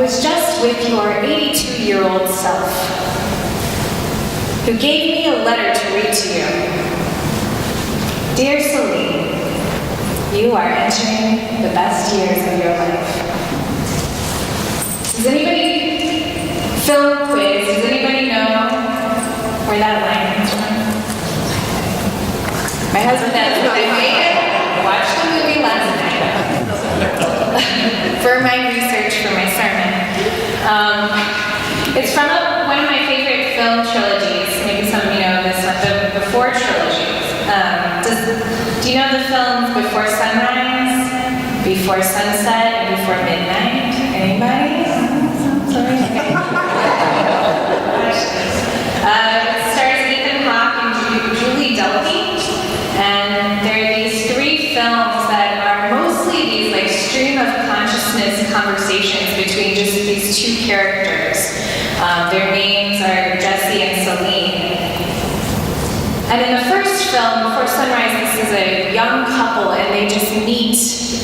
was just with your 82-year-old self, who gave me a letter to read to you. Dear Celine, you are entering the best years of your life. Does anybody, film quiz, does anybody know where that line comes from? My husband has watched the movie last night for my research for my sermon. It's from one of my favorite film trilogies. Maybe some of you know this one, the four trilogies. Do you know the films Before Sunrise, Before Sunset, and Before Midnight? Anybody? Sorry. Okay. It stars Ethan Hawke and Julie Delpy, and there are these three films that are mostly these like stream of consciousness conversations between just these two characters. Their names are Jesse and Celine. And in the first film, Before Sunrise, this is a young couple, and they just meet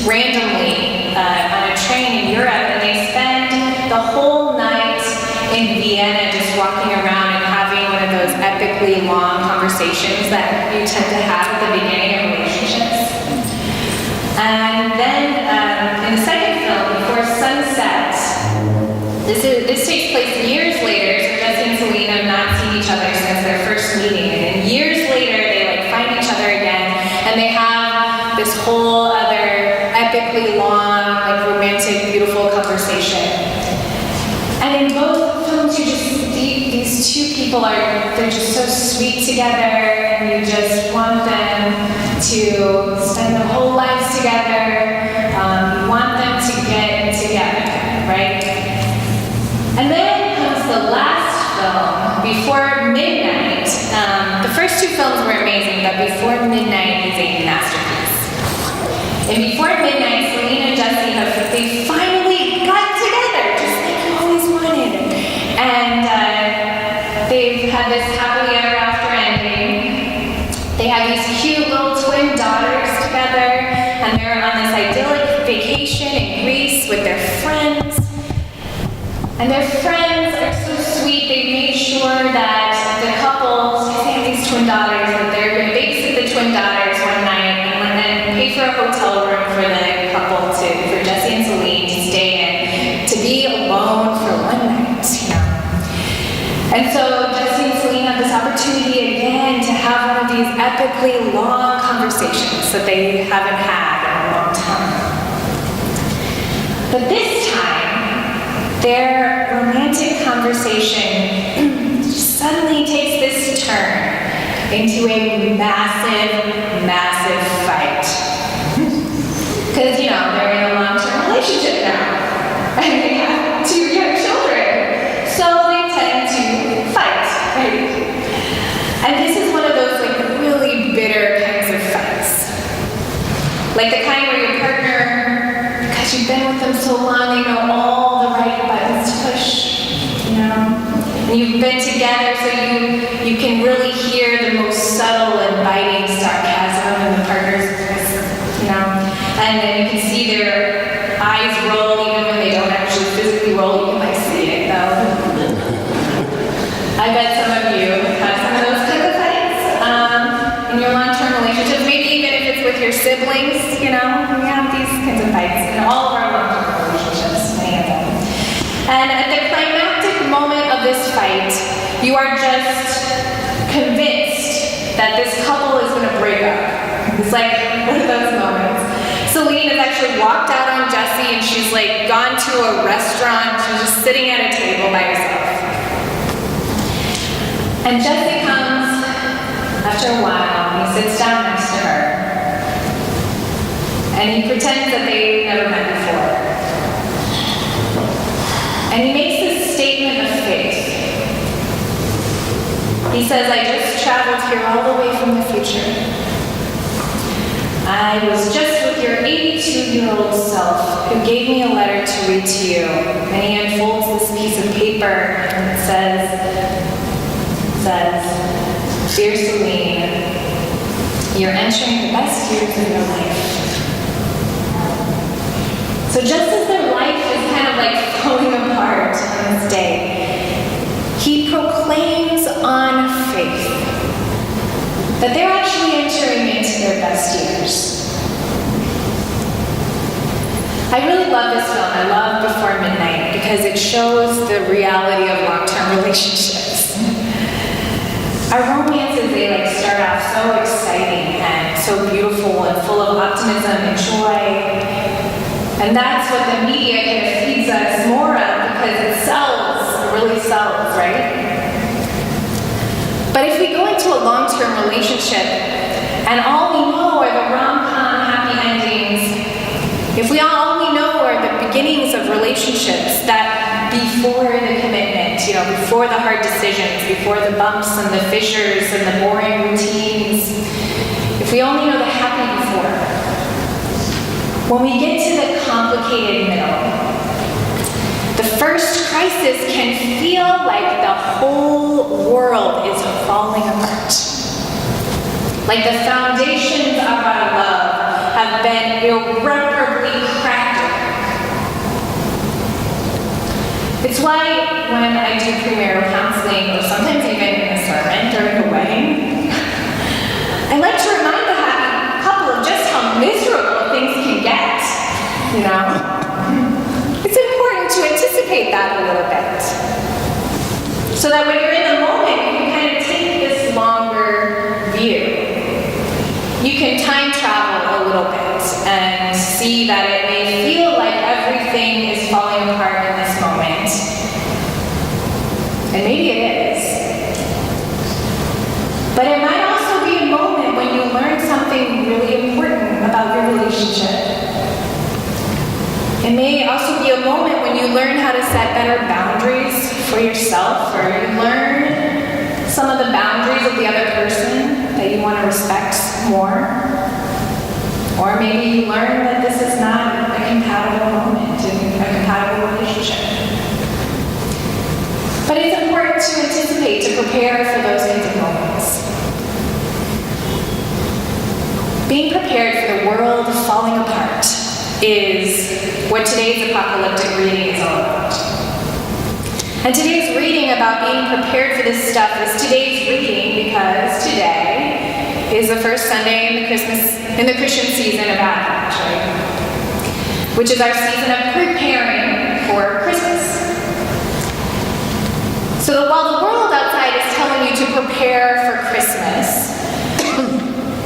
randomly on a train in Europe, and they spend the whole night in Vienna just walking around and having one of those epically long conversations that you tend to have at the beginning of relationships. And then in the second film, Before Sunset, this takes place years later, so Jesse and Celine have not seen each other since their first meeting, and then years later they like find each other again, and they have this whole other epically long, like romantic, beautiful conversation. And in both films, you just see these two people they're just so sweet together, and you just want them to spend their whole lives together. You want them to get together, right? And then comes the last film, Before Midnight. The first two films were amazing, but Before Midnight is a masterpiece. In Before Midnight, Celine and Jesse they finally got together, just like you always wanted. And they've had this happily ever after ending. They have these cute little twin daughters together, and they're on this idyllic vacation in Greece with their friends. And their friends are so sweet, they made sure that the couple, they have these twin daughters, that they're going to babysit the twin daughters one night and then pay for a hotel room for the couple for Jesse and Celine to stay in, to be alone for one night, you know. And so Jesse and Celine have this opportunity again to have one of these epically long conversations that they haven't had in a long time. But this time, their romantic conversation suddenly takes this turn into a massive, massive fight. Because, you know, they're in a long-term relationship now, and they have two young children, so they tend to fight, right? And this is one of those, like, really bitter kinds of fights. Like the kind where your partner, because you've been with them so long, they know all the right buttons to push, you know? And you've been together so you can really hear the most subtle and biting sarcasm in the partner's voice, you know? And then you can see their eyes roll even when they don't actually physically roll. You can like see it though. I bet some of you have some of those kinds of fights in your long-term relationships. Maybe even if it's with your siblings, you know? We have these kinds of fights in all of our long-term relationships, many of them. And at the climactic moment of this fight, you are just convinced that this couple is going to break up. It's like one of those moments. Celine has actually walked out on Jesse, and she's like gone to a restaurant. She's just sitting at a table by herself. And Jesse comes after a while, and he sits down next to her. And he pretends that they never met before. And he makes this statement of faith. He says, I just traveled here all the way from the future. I was just with your 82-year-old self who gave me a letter to read to you. And he unfolds this piece of paper and it says, Dear Celine, you're entering the best years of your life. So just as their life is kind of like falling apart, that they're actually entering into their best years. I really love this film. I love Before Midnight because it shows the reality of long-term relationships. Our romances, they start off so exciting and so beautiful and full of optimism and joy. And that's what the media kind of feeds us more of because it sells, it really sells, right? But if we go into a long-term relationship and all we know are the rom-com happy endings, if we only know are the beginnings of relationships that before the commitment, before the hard decisions, before the bumps and the fissures and the boring routines, if we only know the happy before, when we get to the complicated middle, the first crisis can feel like the whole world is falling apart. Like the foundations of our love have been irreparably cracked open. It's why when I do premarital counseling, or sometimes even in a sermon during a wedding, I like to remind the happy couple of just how miserable things can get, It's important to anticipate that a little bit. So that when you're in the moment, you can kind of take this longer view. You can time travel a little bit and see that it may feel like everything is falling apart in this moment. And maybe it is. But it might also be a moment when you learn something really important about your relationship. It may also be a moment when you learn how to set better boundaries for yourself, or you learn some of the boundaries of the other person that you want to respect more. Or maybe you learn that this is not a compatible moment in a compatible relationship. But it's important to anticipate, to prepare for those kinds of moments. Being prepared for the world falling apart is what today's apocalyptic reading is all about. And today's reading about being prepared for this stuff is today's reading because today is the first Sunday in the Christian season of Advent, right? Which is our season of preparing for Christmas. So while the world outside is telling you to prepare for Christmas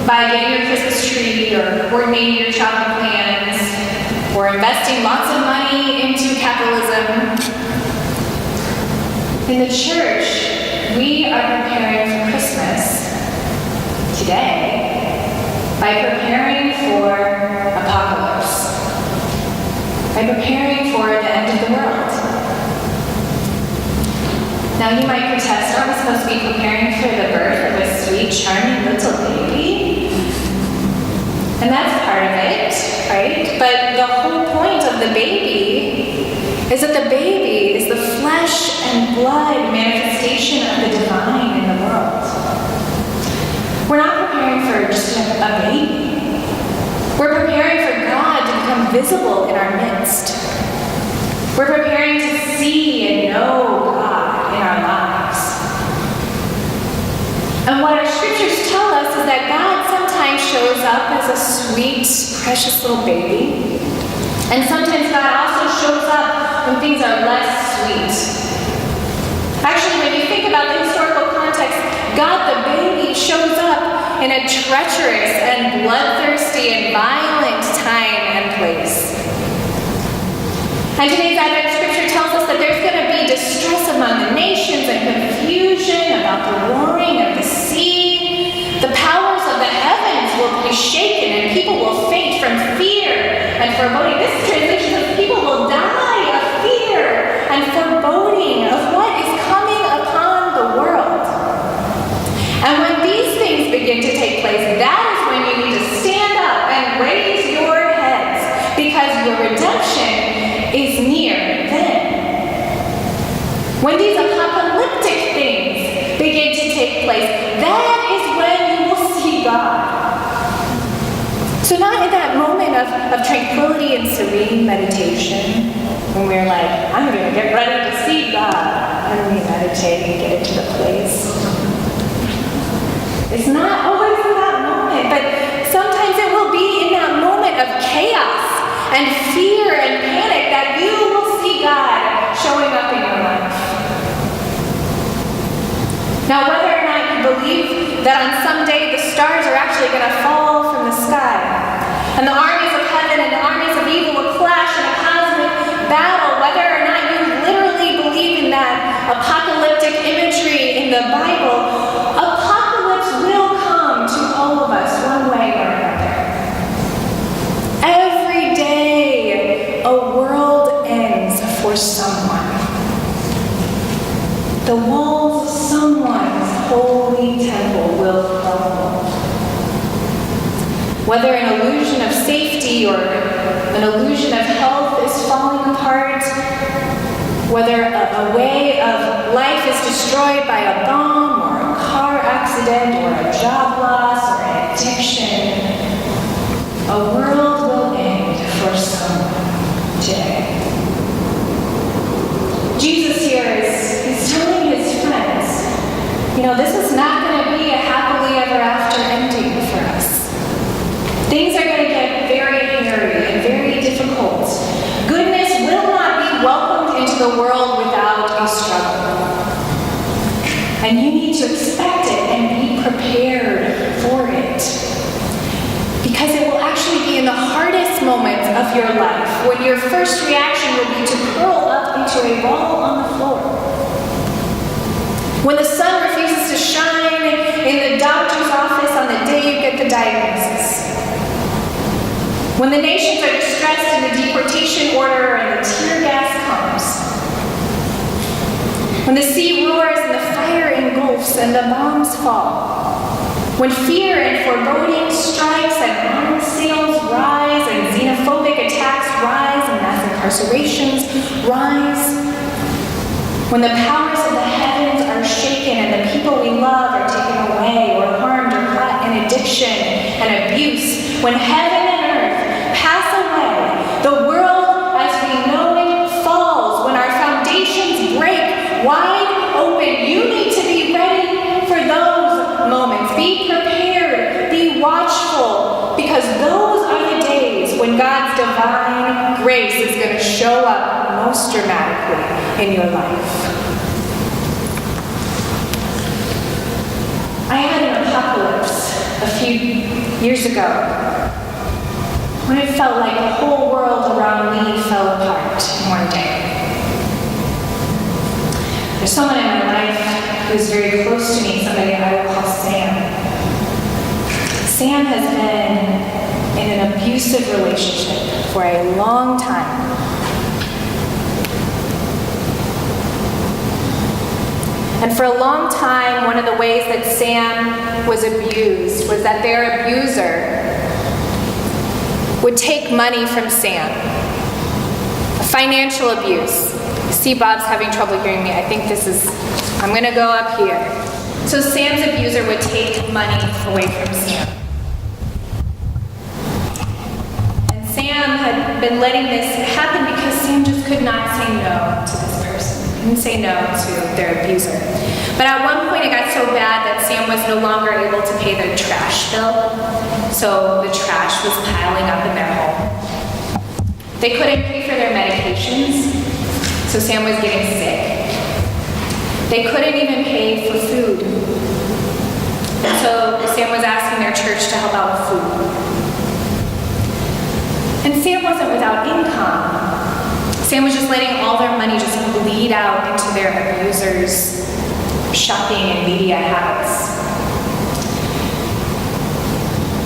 by getting your Christmas tree or coordinating your shopping plans or investing lots of money into capitalism, in the church, we are preparing for Christmas today by preparing for apocalypse, by preparing for the end of the world. Now you might protest, aren't we supposed to be preparing for the birth of a sweet, charming little baby? And that's part of it, right? But the whole point of the baby is that the baby is the flesh and blood manifestation of the divine in the world. We're not preparing for just a baby. We're preparing for God to become visible in our midst. We're preparing to see and know God in our lives. And what our scriptures tell us is that God sometimes shows up as a sweet, precious little baby. And sometimes God also shows up when things are less sweet. Actually, when you think about the historical context, God the baby shows up in a treacherous and bloodthirsty and violent time and place. And today's Advent scripture tells us that there's going to be distress among the nations and confusion about the roaring of the sea. The powers of the heavens will be shaken and people will faint from fear and foreboding. This translation says people will die of fear and foreboding of what is coming upon the world. And when these things begin to take place, that is when you need to stand up and raise your heads because your redemption is near then. When these apocalyptic things begin to take place, that is when you will see God. So not in that moment of tranquility and serene meditation, when we're like, I'm going to get ready to see God, and we meditate and get into the place. It's not always of chaos and fear and panic that you will see God showing up in your life. Now, whether or not you believe that on some day the stars are actually going to fall from the sky, and the armies of heaven and the armies of evil will clash in a cosmic battle, whether or not you literally believe in that apocalyptic imagery in the Bible, apocalypse will come to all of us one way or another. Every day, a world ends for someone. The walls of someone's holy temple will crumble. Whether an illusion of safety or an illusion of health is falling apart, whether a way of life is destroyed by a bomb or a car accident or a job loss or an addiction, a world will end for someone today. Jesus here is telling his friends, this is not going to be a happily ever after ending for us. Things are going to get very hairy and very difficult. Goodness will not be welcomed into the world without a struggle. And you need to expect it and be prepared for it. Because it will actually be in the hardest moments of your life when your first reaction will be to curl up into a ball on the floor. When the sun refuses to shine in the doctor's office on the day you get the diagnosis. When the nations are distressed in the deportation order and the tear gas comes. When the sea roars and the fire engulfs and the bombs fall. When fear and foreboding strikes and arms sales rise and xenophobic attacks rise and mass incarcerations rise. When the powers of the heavens are shaken and the people we love are taken away or harmed or caught in addiction and abuse. When heaven and earth pass away, the world as we know it falls. When our foundations break wide open, you need to be ready for those moments. Be prepared, be watchful, because those are the days when God's divine grace is going to show up most dramatically in your life. I had an apocalypse a few years ago when it felt like the whole world around me fell apart in one day. There's someone in my life who's very close to me, somebody I will call Sam. Sam has been in an abusive relationship for a long time. And for a long time, one of the ways that Sam was abused was that their abuser would take money from Sam. Financial abuse. See, Bob's having trouble hearing me. I think I'm going to go up here. So Sam's abuser would take money away from Sam. And Sam had been letting this happen because Sam just could not say no to this person. Couldn't say no to their abuser. But at one point it got so bad that Sam was no longer able to pay their trash bill. So the trash was piling up in their home. They couldn't pay for their medications. So Sam was getting sick. They couldn't even pay for food. And so Sam was asking their church to help out with food. And Sam wasn't without income. Sam was just letting all their money just bleed out into their abusers' shopping and media habits.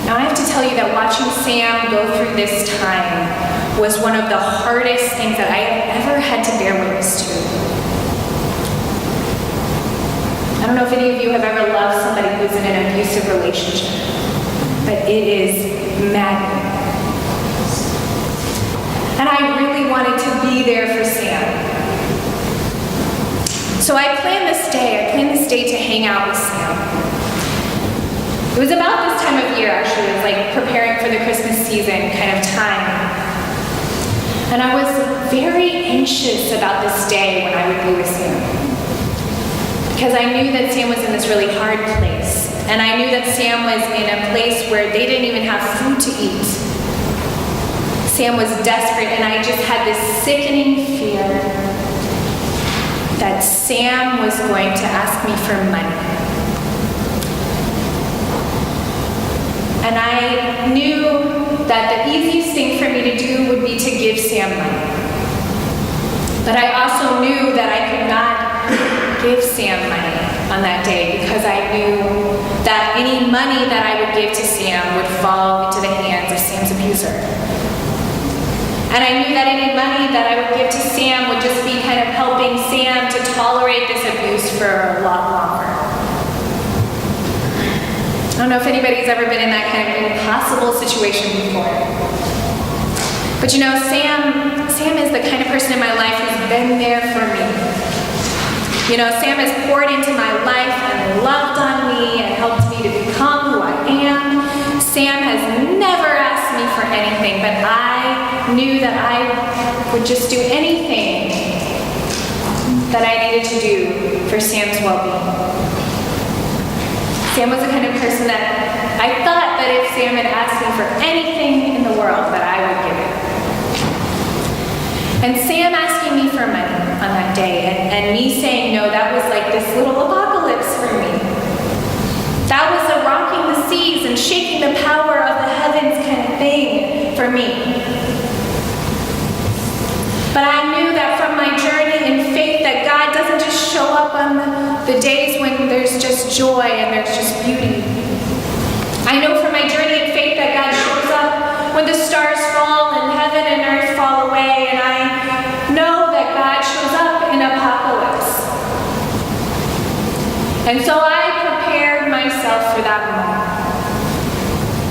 Now I have to tell you that watching Sam go through this time was one of the hardest things that I have ever had to bear witness to. I don't know if any of you have ever loved somebody who's in an abusive relationship, but it is maddening. And I really wanted to be there for Sam. So I planned this day to hang out with Sam. It was about this time of year, actually. It was like preparing for the Christmas season kind of time. And I was very anxious about this day when I would be with Sam. Because I knew that Sam was in this really hard place. And I knew that Sam was in a place where they didn't even have food to eat. Sam was desperate, and I just had this sickening fear that Sam was going to ask me for money. And I knew that the easiest thing for me to do would be to give Sam money. But I also knew that I could not give Sam money on that day because I knew that any money that I would give to Sam would fall into the hands of Sam's abuser. And I knew that any money that I would give to Sam would just be kind of helping Sam to tolerate this abuse for a lot longer. I don't know if anybody's ever been in that kind of impossible situation before. But you know, Sam is the kind of person in my life who's been there for me. You know, Sam has poured into my life and loved on me and helped me to become who I am. Sam has never asked me for anything, but I knew that I would just do anything that I needed to do for Sam's well-being. Sam was the kind of person that I thought that if Sam had asked me for anything in the world, that I would give it. And Sam asking me for money on that day, and me saying no, that was like this little apocalypse for me. That was a rocking the seas and shaking the power of the heavens kind of thing for me. But I knew that from my journey in faith that God doesn't just show up on the days when there's just joy and there's just beauty. I know from my journey in faith that God shows up when the stars fall and heaven and earth fall away, and I know that God shows up in apocalypse. And so I prepared myself for that moment.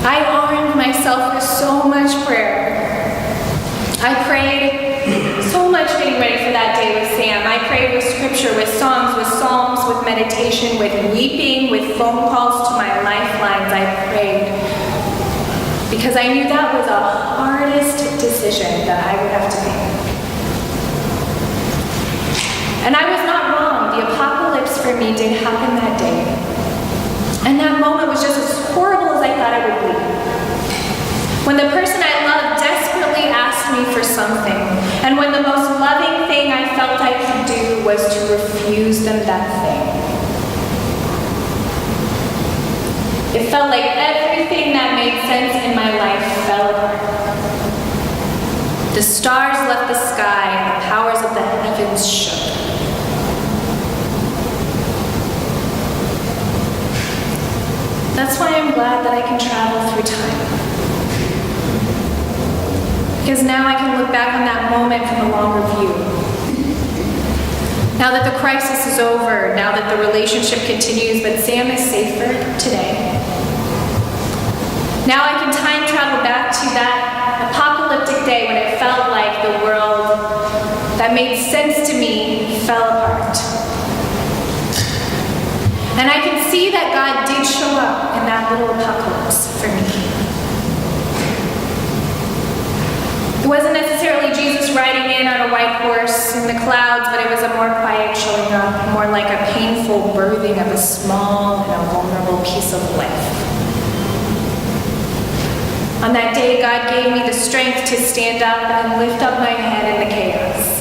I armed myself with so much prayer. I prayed so much getting ready for that day with Sam. I prayed with scripture, with songs, with psalms, with meditation, with weeping, with phone calls to my lifelines. I prayed because I knew that was the hardest decision that I would have to make. And I was not wrong. The apocalypse for me did happen that day. And that moment was just as horrible as I thought it would be. When the person I loved desperately asked me for something, and when the most loving thing I felt I could do was to refuse them that thing. It felt like everything that made sense in my life fell apart. The stars left the sky, and the powers of the heavens shook. That's why I'm glad that I can travel through time. Because now I can look back on that moment from a longer view. Now that the crisis is over, now that the relationship continues, but Sam is safer today. Now I can time travel back to that apocalyptic day when it felt like the world that made sense to me fell apart. And I can see that God did show up in that little apocalypse for me. It wasn't necessarily Jesus riding in on a white horse in the clouds, but it was a more quiet showing up, more like a painful birthing of a small and a vulnerable piece of life. On that day, God gave me the strength to stand up and lift up my head in the chaos,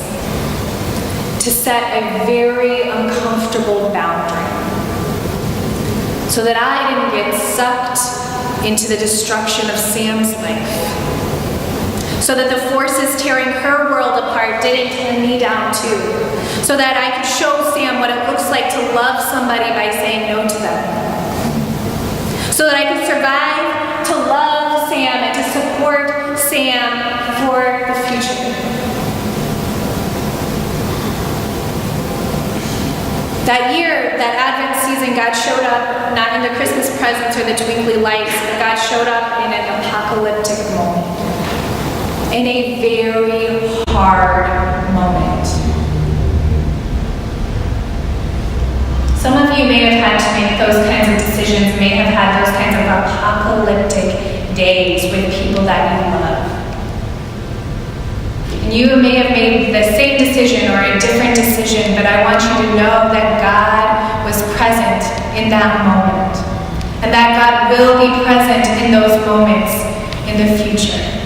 to set a very uncomfortable boundary, so that I didn't get sucked into the destruction of Sam's life. So that the forces tearing her world apart didn't tear me down too. So that I could show Sam what it looks like to love somebody by saying no to them. So that I could survive to love Sam and to support Sam for the future. That year, that Advent season, God showed up not in the Christmas presents or the twinkly lights, but God showed up in an apocalyptic moment. In a very hard moment. Some of you may have had to make those kinds of decisions, may have had those kinds of apocalyptic days with people that you love. And you may have made the same decision or a different decision, but I want you to know that God was present in that moment. And that God will be present in those moments in the future.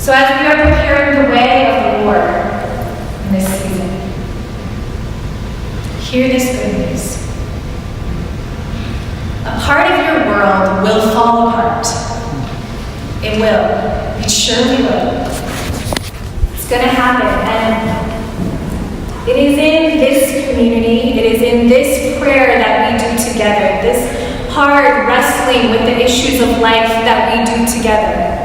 So as we are preparing the way of the Lord in this season, hear this good news. A part of your world will fall apart. It will. It surely will. It's going to happen. And it is in this community, it is in this prayer that we do together, this hard wrestling with the issues of life that we do together,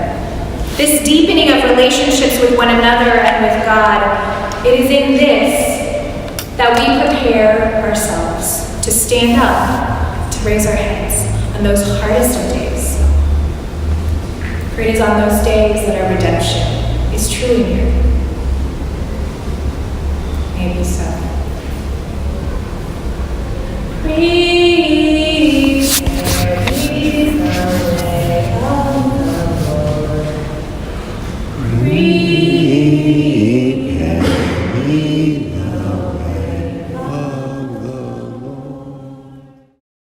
this deepening of relationships with one another and with God. It is in this that we prepare ourselves to stand up, to raise our heads on those hardest of days. For it is on those days that our redemption is truly near.